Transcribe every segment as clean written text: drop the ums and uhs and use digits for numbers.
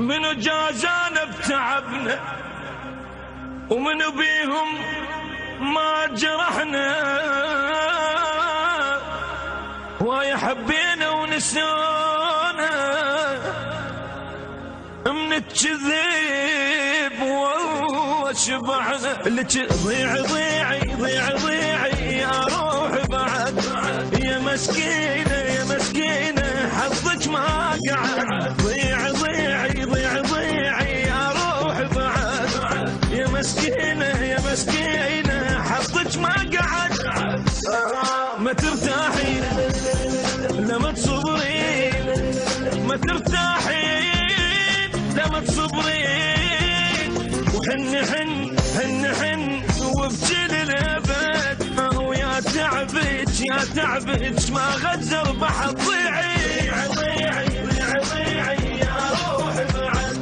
منو جازانا بتعبنا ومنو بيهم ما جرحنا، ويا حبينا ونسونا من الكذب والله شبعنا. لك ضيعي ضيعي ضيعي يا روح بعد، يا مسكينة يا مسكينة حظك ما قعد. ضيعي ضيعي ضيعي ضيعي يا روح بعد، يا مسكينة يا مسكينة حظك ما قعد. ما ترتاحين لما تصبرين، ما ترتاحين لما تصبرين، وحن حن وابكي للابد. ويا تعبك يا تعبك ما غزر بحر. ضيعي ضيعي ضيعي ضيعي يا روح بعد.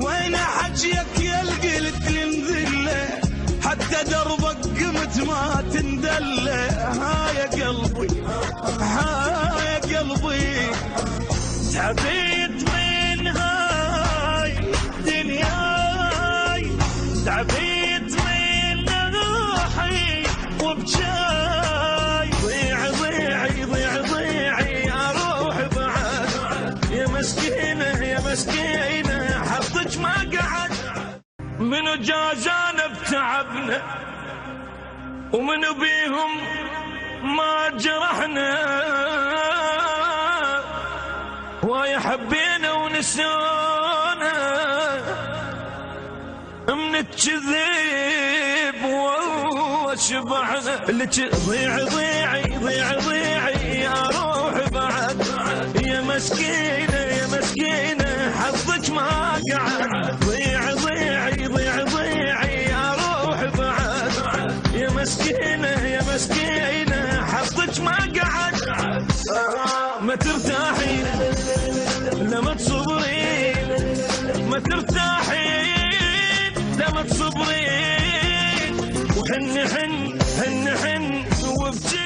وين حجيك يا القلت المذله، حتى دربك قمت ما تندله. ها يا قلبي ها يا قلبي، تعبيت من هاي دنياي، تعبيت من روحي وبجاي. ضيعي ضيعي ضيعي ضيعي يا روح بعد، يا مسكينة يا مسكينة حظك ما قعد. منو جازانا بتعبنا ومنو بيهم ما جرحنا، ويا حبينا ونسونا من الكذب والله شبعنا. لك ضيعي ضيعي ضيعي ضيعي يا روح بعد، يا مسكينة يا مسكينة حظك ما قعد. ضيعي ضيعي ضيعي ضيعي يا روح بعد، يا مسكينة يا مسكينة حظك ما قعد. ما ترتاحين لما تصبرين، ما ترتاحين لما تصبرين، وحن حن وابكي